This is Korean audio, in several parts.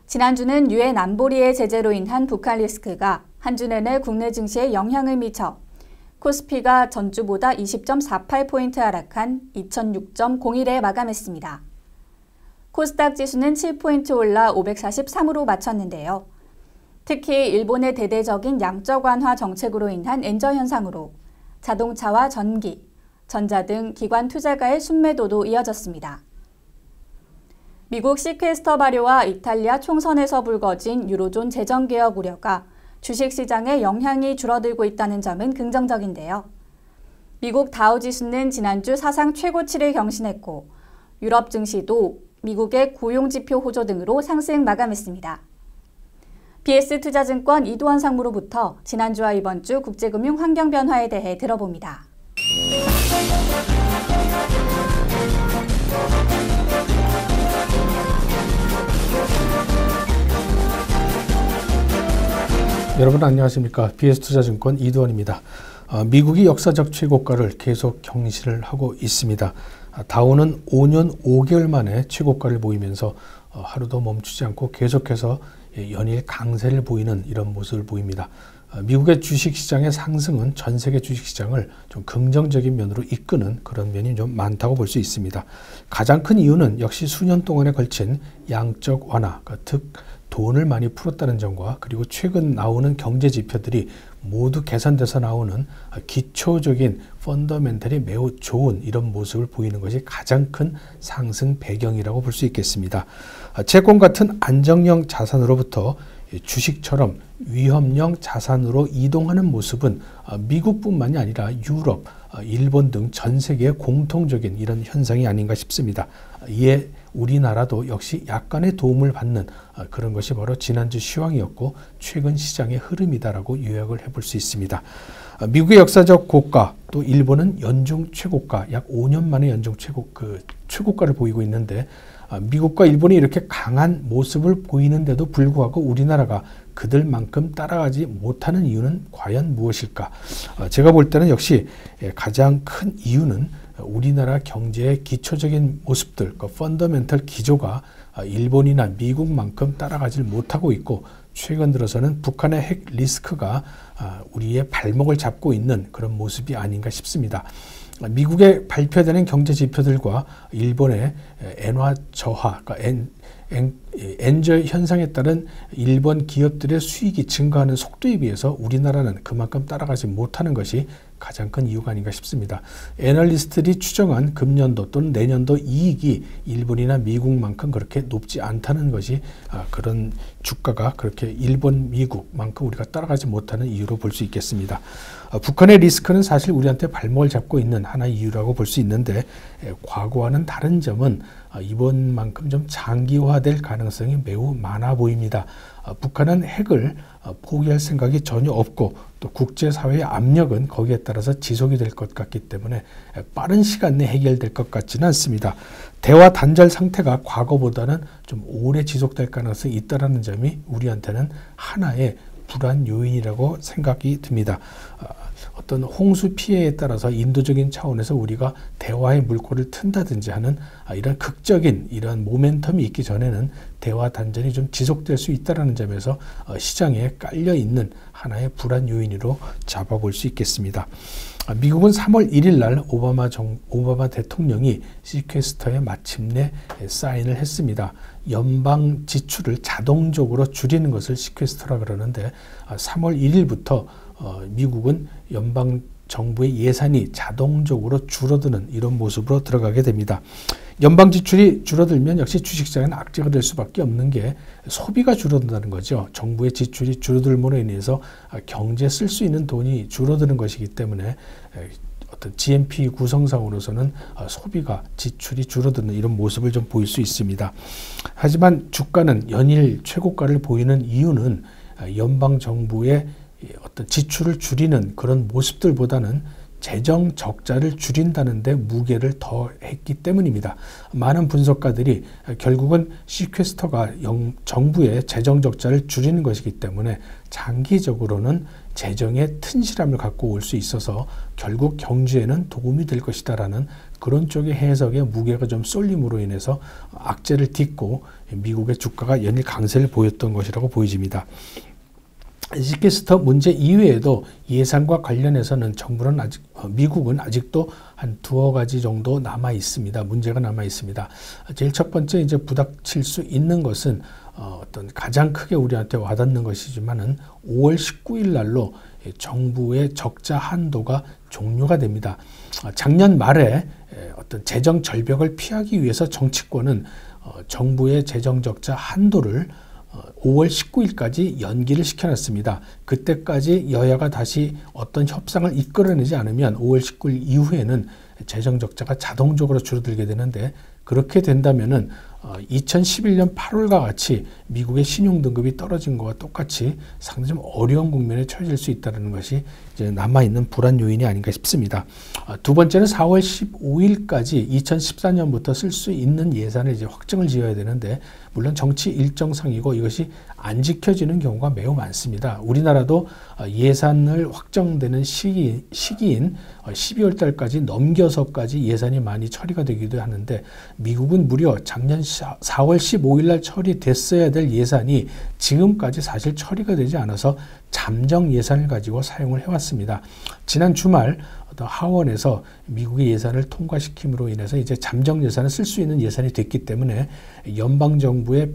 지난주는 유엔 안보리의 제재로 인한 북한 리스크가 한 주 내내 국내 증시에 영향을 미쳐 코스피가 전주보다 20.48포인트 하락한 2006.01에 마감했습니다. 코스닥 지수는 7포인트 올라 543으로 마쳤는데요. 특히 일본의 대대적인 양적 완화 정책으로 인한 엔저 현상으로 자동차와 전기, 전자 등 기관 투자가의 순매도도 이어졌습니다. 미국 시퀘스터 발효와 이탈리아 총선에서 불거진 유로존 재정개혁 우려가 주식시장에 영향이 줄어들고 있다는 점은 긍정적인데요. 미국 다우지수는 지난주 사상 최고치를 경신했고 유럽 증시도 미국의 고용지표 호조 등으로 상승 마감했습니다. BS투자증권 이도원 상무로부터 지난주와 이번 주 국제금융 환경 변화에 대해 들어봅니다. 여러분 안녕하십니까? BS투자증권 이도원입니다. 미국이 역사적 최고가를 계속 경신을 하고 있습니다. 다우는 5년 5개월 만에 최고가를 보이면서 하루도 멈추지 않고 계속해서 연일 강세를 보이는 이런 모습을 보입니다. 미국의 주식시장의 상승은 전 세계 주식시장을 좀 긍정적인 면으로 이끄는 그런 면이 좀 많다고 볼 수 있습니다. 가장 큰 이유는 역시 수년 동안에 걸친 양적 완화, 즉 돈을 많이 풀었다는 점과 그리고 최근 나오는 경제 지표들이 모두 개선돼서 나오는 기초적인 펀더멘털이 매우 좋은 이런 모습을 보이는 것이 가장 큰 상승 배경이라고 볼 수 있겠습니다. 채권 같은 안정형 자산으로부터 주식처럼 위험형 자산으로 이동하는 모습은 미국뿐만이 아니라 유럽, 일본 등 전 세계의 공통적인 이런 현상이 아닌가 싶습니다. 이에 우리나라도 역시 약간의 도움을 받는 그런 것이 바로 지난주 시황이었고 최근 시장의 흐름이다라고 요약을 해볼 수 있습니다. 미국의 역사적 고가, 또 일본은 연중 최고가, 약 5년 만에 연중 최고가를 보이고 있는데 미국과 일본이 이렇게 강한 모습을 보이는데도 불구하고 우리나라가 그들만큼 따라가지 못하는 이유는 과연 무엇일까? 제가 볼 때는 역시 가장 큰 이유는 우리나라 경제의 기초적인 모습들, 펀더멘털 기조가 일본이나 미국만큼 따라가지 못하고 있고 최근 들어서는 북한의 핵 리스크가 우리의 발목을 잡고 있는 그런 모습이 아닌가 싶습니다. 미국의 발표되는 경제 지표들과 일본의 엔화 저하, 엔저 현상에 따른 일본 기업들의 수익이 증가하는 속도에 비해서 우리나라는 그만큼 따라가지 못하는 것이 가장 큰 이유가 아닌가 싶습니다. 애널리스트들이 추정한 금년도 또는 내년도 이익이 일본이나 미국만큼 그렇게 높지 않다는 것이 그런 주가가 그렇게 일본, 미국만큼 우리가 따라가지 못하는 이유로 볼 수 있겠습니다. 북한의 리스크는 사실 우리한테 발목을 잡고 있는 하나의 이유라고 볼 수 있는데 과거와는 다른 점은 이번만큼 좀 장기화될 가능성이 매우 많아 보입니다. 북한은 핵을 포기할 생각이 전혀 없고 또 국제사회의 압력은 거기에 따라서 지속이 될 것 같기 때문에 빠른 시간 내에 해결될 것 같지는 않습니다. 대화 단절 상태가 과거보다는 좀 오래 지속될 가능성이 있다는 점이 우리한테는 하나의 불안 요인이라고 생각이 듭니다. 어떤 홍수 피해에 따라서 인도적인 차원에서 우리가 대화의 물꼬를 튼다든지 하는 이런 극적인 이런 모멘텀이 있기 전에는 대화 단절이 좀 지속될 수 있다는 점에서 시장에 깔려 있는 하나의 불안 요인으로 잡아볼 수 있겠습니다. 미국은 3월 1일 날 오바마 대통령이 시퀘스터에 마침내 사인을 했습니다. 연방 지출을 자동적으로 줄이는 것을 시퀘스터라 그러는데 3월 1일부터 미국은 연방 정부의 예산이 자동적으로 줄어드는 이런 모습으로 들어가게 됩니다. 연방 지출이 줄어들면 역시 주식시장은 악재가 될 수밖에 없는 게 소비가 줄어든다는 거죠. 정부의 지출이 줄어들므로 인해서 경제에 쓸 수 있는 돈이 줄어드는 것이기 때문에 어떤 GNP 구성상으로서는 소비가 지출이 줄어드는 이런 모습을 좀 보일 수 있습니다. 하지만 주가는 연일 최고가를 보이는 이유는 연방 정부의 어떤 지출을 줄이는 그런 모습들보다는 재정 적자를 줄인다는데 무게를 더했기 때문입니다. 많은 분석가들이 결국은 시퀘스터가 정부의 재정 적자를 줄이는 것이기 때문에 장기적으로는 재정의 튼실함을 갖고 올 수 있어서 결국 경제에는 도움이 될 것이다라는 그런 쪽의 해석에 무게가 좀 쏠림으로 인해서 악재를 딛고 미국의 주가가 연일 강세를 보였던 것이라고 보여집니다. 시퀘스터 문제 이외에도 예산과 관련해서는 미국은 아직도 한 두어 가지 정도 남아 있습니다. 문제가 남아 있습니다. 제일 첫 번째 이제 부닥칠 수 있는 것은 어떤 가장 크게 우리한테 와닿는 것이지만은 5월 19일 날로 정부의 적자 한도가 종료가 됩니다. 작년 말에 어떤 재정 절벽을 피하기 위해서 정치권은 정부의 재정 적자 한도를 5월 19일까지 연기를 시켜놨습니다. 그때까지 여야가 다시 어떤 협상을 이끌어내지 않으면 5월 19일 이후에는 재정 적자가 자동적으로 줄어들게 되는데, 그렇게 된다면은 2011년 8월과 같이 미국의 신용등급이 떨어진 것과 똑같이 상당히 좀 어려운 국면에 처해질 수 있다는 것이 이제 남아있는 불안 요인이 아닌가 싶습니다. 두 번째는 4월 15일까지 2014년부터 쓸 수 있는 예산을 이제 확정을 지어야 되는데, 물론 정치 일정상이고 이것이 안 지켜지는 경우가 매우 많습니다. 우리나라도 예산을 확정되는 시기인 12월 달까지 넘겨서까지 예산이 많이 처리가 되기도 하는데, 미국은 무려 작년 4월 15일 날 처리됐어야 될 예산이 지금까지 사실 처리가 되지 않아서 잠정 예산을 가지고 사용을 해왔습니다. 지난 주말 하원에서 미국의 예산을 통과시킴으로 인해서 이제 잠정 예산을 쓸 수 있는 예산이 됐기 때문에 연방정부의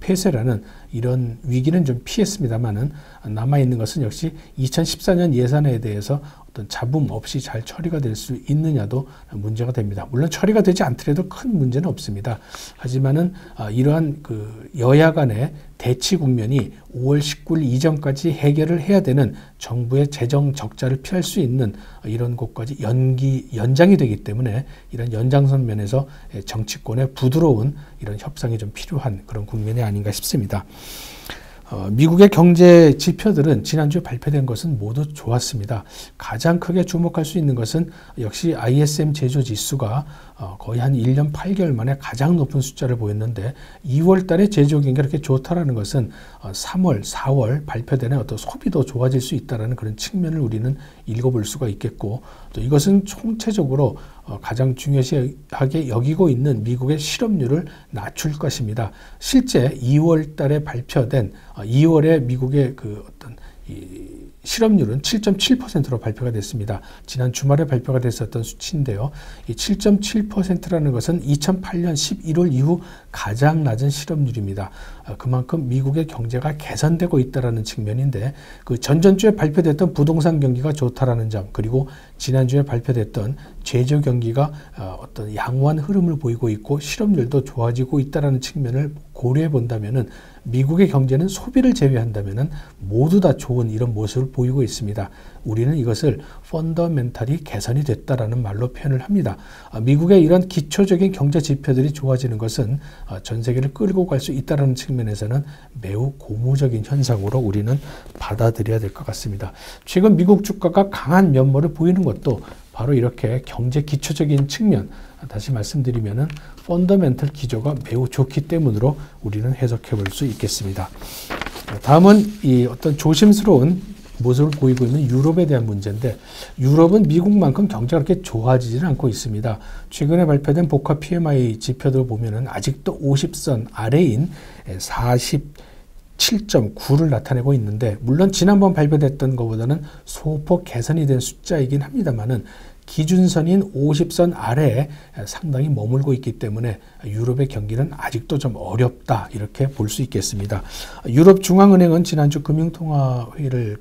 폐쇄라는 이런 위기는 좀 피했습니다만은, 남아있는 것은 역시 2014년 예산에 대해서 어떤 잡음 없이 잘 처리가 될 수 있느냐도 문제가 됩니다. 물론 처리가 되지 않더라도 큰 문제는 없습니다. 하지만은 이러한 그 여야 간의 대치 국면이 5월 19일 이전까지 해결을 해야 되는 정부의 재정 적자를 피할 수 있는 이런 곳까지 연장이 되기 때문에, 이런 연장선 면에서 정치권의 부드러운 이런 협상이 좀 필요한 그런 국면이 아닌가 싶습니다. 미국의 경제 지표들은 지난주에 발표된 것은 모두 좋았습니다. 가장 크게 주목할 수 있는 것은 역시 ISM 제조 지수가 거의 한 1년 8개월 만에 가장 높은 숫자를 보였는데, 2월 달에 제조 경기가 이렇게 좋다라는 것은 3월, 4월 발표되는 어떤 소비도 좋아질 수 있다는 그런 측면을 우리는 읽어볼 수가 있겠고, 또 이것은 총체적으로 가장 중요하게 여기고 있는 미국의 실업률을 낮출 것입니다. 실제 2월 달에 발표된 2월에 미국의 그 어떤 실업률은 7.7%로 발표가 됐습니다. 지난 주말에 발표가 됐었던 수치인데요. 이 7.7%라는 것은 2008년 11월 이후 가장 낮은 실업률입니다. 그만큼 미국의 경제가 개선되고 있다는 측면인데, 그 전전주에 발표됐던 부동산 경기가 좋다라는 점, 그리고 지난주에 발표됐던 제조 경기가 어떤 양호한 흐름을 보이고 있고 실업률도 좋아지고 있다는 측면을 고려해 본다면은, 미국의 경제는 소비를 제외한다면은 모두 다 좋은 이런 모습을 보이고 있습니다. 우리는 이것을 펀더멘탈이 개선이 됐다라는 말로 표현을 합니다. 미국의 이런 기초적인 경제 지표들이 좋아지는 것은 전 세계를 끌고 갈 수 있다는 측면에서는 매우 고무적인 현상으로 우리는 받아들여야 될 것 같습니다. 최근 미국 주가가 강한 면모를 보이는 것도 바로 이렇게 경제 기초적인 측면, 다시 말씀드리면은 펀더멘털 기조가 매우 좋기 때문으로 우리는 해석해 볼 수 있겠습니다. 다음은 이 어떤 조심스러운 모습을 보이고 있는 유럽에 대한 문제인데, 유럽은 미국만큼 경제가 그렇게 좋아지지는 않고 있습니다. 최근에 발표된 복합 PMI 지표들 보면은 아직도 50선 아래인 47.9를 나타내고 있는데, 물론 지난번 발표됐던 것보다는 소폭 개선이 된 숫자이긴 합니다만은 기준선인 50선 아래에 상당히 머물고 있기 때문에 유럽의 경기는 아직도 좀 어렵다, 이렇게 볼 수 있겠습니다. 유럽 중앙은행은 지난주 금융통화회의를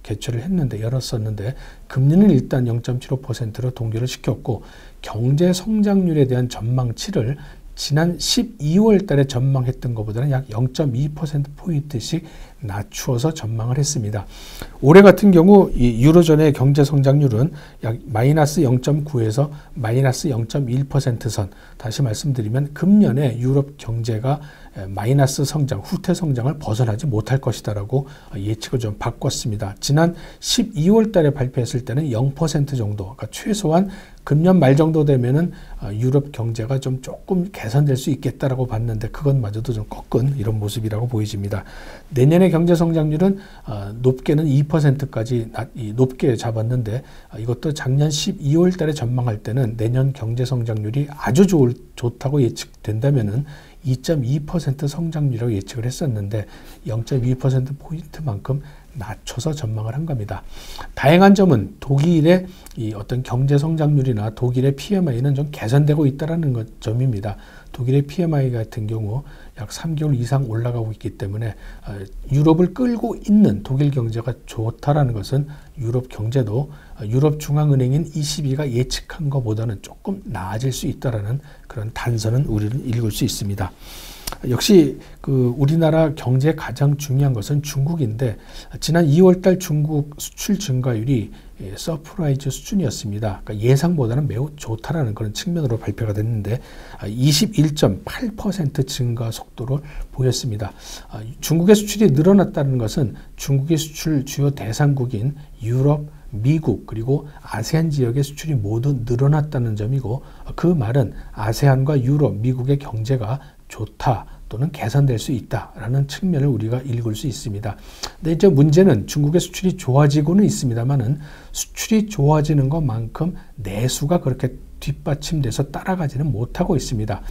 개최를 했는데, 열었었는데, 금리는 일단 0.75%로 동결을 시켰고, 경제 성장률에 대한 전망치를 지난 12월 달에 전망했던 것보다는 약 0.2%포인트씩 낮추어서 전망을 했습니다. 올해 같은 경우 이 유로존의 경제 성장률은 약 마이너스 0.9에서 마이너스 0.1% 선, 다시 말씀드리면 금년에 유럽 경제가 마이너스 성장, 후퇴 성장을 벗어나지 못할 것이다라고 예측을 좀 바꿨습니다. 지난 12월 달에 발표했을 때는 0% 정도, 그러니까 최소한 금년 말 정도 되면은 유럽 경제가 좀 조금 개선될 수 있겠다라고 봤는데 그것마저도 좀 꺾은 이런 모습이라고 보여집니다. 내년의 경제 성장률은 높게는 2%까지 높게 잡았는데 이것도 작년 12월 달에 전망할 때는 내년 경제 성장률이 아주 좋다고 예측된다면은 2.2% 성장률이라고 예측을 했었는데 0.2%포인트만큼 낮춰서 전망을 한 겁니다. 다행한 점은 독일의 이 어떤 경제 성장률이나 독일의 PMI는 좀 개선되고 있다는 점입니다. 독일의 PMI 같은 경우 약 3개월 이상 올라가고 있기 때문에 유럽을 끌고 있는 독일 경제가 좋다라는 것은 유럽 경제도 유럽 중앙은행인 ECB가 예측한 것보다는 조금 나아질 수 있다라는 그런 단서는 우리는 읽을 수 있습니다. 역시 우리나라 경제의 가장 중요한 것은 중국인데 지난 2월달 중국 수출 증가율이 서프라이즈 수준이었습니다. 그러니까 예상보다는 매우 좋다라는 그런 측면으로 발표가 됐는데 21.8% 증가 속도를 보였습니다. 중국의 수출이 늘어났다는 것은 중국의 수출 주요 대상국인 유럽, 미국 그리고 아세안 지역의 수출이 모두 늘어났다는 점이고 그 말은 아세안과 유럽, 미국의 경제가 좋다 또는 개선될 수 있다라는 측면을 우리가 읽을 수 있습니다. 근데 이제 문제는 중국의 수출이 좋아지고는 있습니다만은 수출이 좋아지는 것만큼 내수가 그렇게 뒷받침돼서 따라가지는 못하고 있습니다.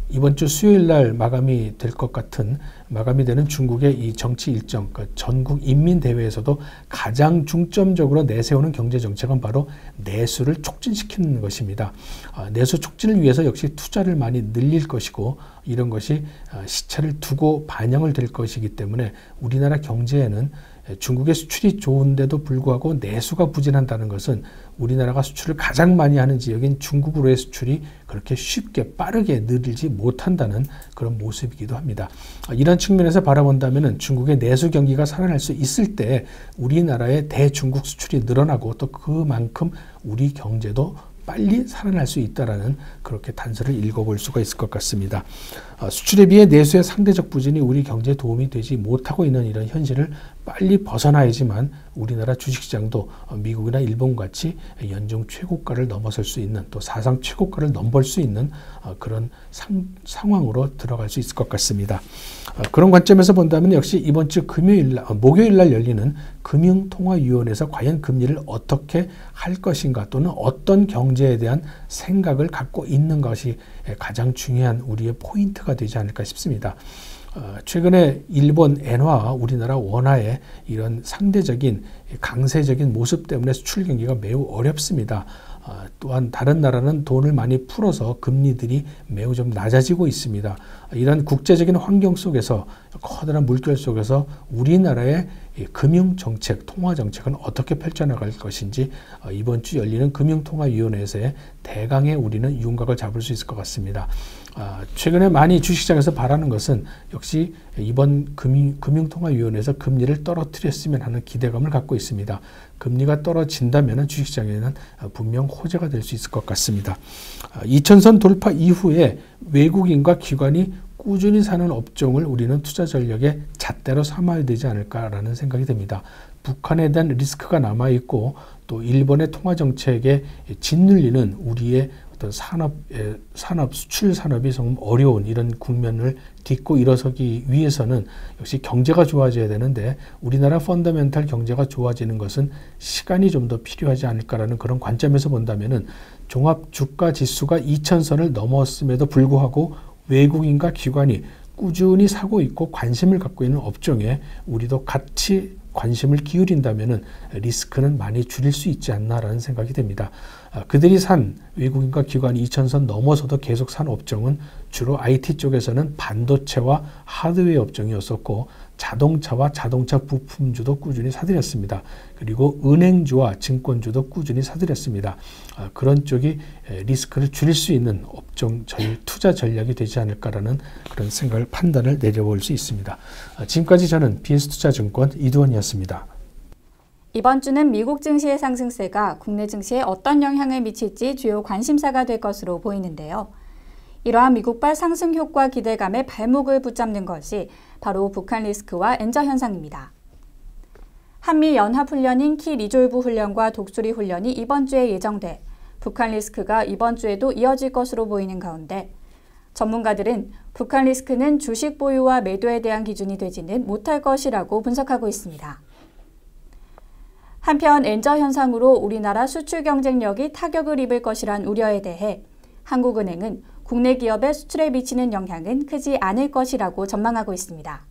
이번 주 수요일 날 마감이 되는 중국의 이 정치 일정, 전국 인민대회에서도 가장 중점적으로 내세우는 경제 정책은 바로 내수를 촉진시키는 것입니다. 내수 촉진을 위해서 역시 투자를 많이 늘릴 것이고 이런 것이 시차를 두고 반영을 될 것이기 때문에 우리나라 경제에는 중국의 수출이 좋은데도 불구하고 내수가 부진한다는 것은 우리나라가 수출을 가장 많이 하는 지역인 중국으로의 수출이 그렇게 쉽게 빠르게 늘지 못한다는 그런 모습이기도 합니다. 이런 측면에서 바라본다면 중국의 내수 경기가 살아날 수 있을 때 우리나라의 대중국 수출이 늘어나고 또 그만큼 우리 경제도 빨리 살아날 수 있다라는 그렇게 단서를 읽어볼 수가 있을 것 같습니다. 수출에 비해 내수의 상대적 부진이 우리 경제에 도움이 되지 못하고 있는 이런 현실을 빨리 벗어나야지만 우리나라 주식시장도 미국이나 일본같이 연중 최고가를 넘어설 수 있는 또 사상 최고가를 넘볼 수 있는 그런 상황으로 들어갈 수 있을 것 같습니다. 그런 관점에서 본다면 역시 이번 주 목요일 날 열리는 금융통화위원회에서 과연 금리를 어떻게 할 것인가 또는 어떤 경제에 대한 생각을 갖고 있는 것이 가장 중요한 우리의 포인트가 되지 않을까 싶습니다. 최근에 일본 엔화와 우리나라 원화의 이런 상대적인 강세적인 모습 때문에 수출 경기가 매우 어렵습니다. 또한 다른 나라는 돈을 많이 풀어서 금리들이 매우 좀 낮아지고 있습니다. 이런 국제적인 환경 속에서 커다란 물결 속에서 우리나라의 금융정책, 통화정책은 어떻게 펼쳐나갈 것인지 이번 주 열리는 금융통화위원회에서의 대강의 우리는 윤곽을 잡을 수 있을 것 같습니다. 최근에 많이 주식시장에서 바라는 것은 역시 이번 금융통화위원회에서 금리를 떨어뜨렸으면 하는 기대감을 갖고 있습니다. 금리가 떨어진다면 주식시장에는 분명 호재가 될 수 있을 것 같습니다. 2000선 돌파 이후에 외국인과 기관이 꾸준히 사는 업종을 우리는 투자 전략의 잣대로 삼아야 되지 않을까라는 생각이 듭니다. 북한에 대한 리스크가 남아있고 또 일본의 통화정책에 짓눌리는 우리의 어떤 수출 산업이 좀 어려운 이런 국면을 딛고 일어서기 위해서는 역시 경제가 좋아져야 되는데 우리나라 펀더멘탈 경제가 좋아지는 것은 시간이 좀 더 필요하지 않을까라는 그런 관점에서 본다면은 종합 주가 지수가 2000선을 넘었음에도 불구하고 외국인과 기관이 꾸준히 사고 있고 관심을 갖고 있는 업종에 우리도 같이 관심을 기울인다면 리스크는 많이 줄일 수 있지 않나라는 생각이 듭니다. 그들이 산 외국인과 기관이 2000선 넘어서도 계속 산 업종은 주로 IT 쪽에서는 반도체와 하드웨어 업종이었었고 자동차와 자동차 부품주도 꾸준히 사들였습니다. 그리고 은행주와 증권주도 꾸준히 사들였습니다. 그런 쪽이 리스크를 줄일 수 있는 업종 투자 전략이 되지 않을까라는 그런 생각을 판단을 내려볼 수 있습니다. 지금까지 저는 BS투자증권 이두원이었습니다. 이번 주는 미국 증시의 상승세가 국내 증시에 어떤 영향을 미칠지 주요 관심사가 될 것으로 보이는데요. 이러한 미국발 상승 효과 기대감에 발목을 붙잡는 것이 바로 북한 리스크와 엔저 현상입니다. 한미 연합훈련인 키 리졸브 훈련과 독수리 훈련이 이번 주에 예정돼 북한 리스크가 이번 주에도 이어질 것으로 보이는 가운데 전문가들은 북한 리스크는 주식 보유와 매도에 대한 기준이 되지는 못할 것이라고 분석하고 있습니다. 한편 엔저 현상으로 우리나라 수출 경쟁력이 타격을 입을 것이란 우려에 대해 한국은행은 국내 기업의 수출에 미치는 영향은 크지 않을 것이라고 전망하고 있습니다.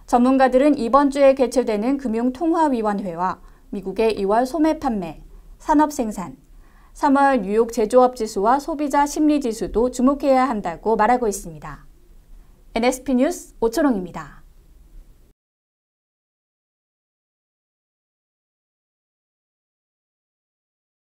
전문가들은 이번 주에 개최되는 금융통화위원회와 미국의 2월 소매 판매, 산업 생산, 3월 뉴욕 제조업 지수와 소비자 심리 지수도 주목해야 한다고 말하고 있습니다. NSP 뉴스 오초롱입니다.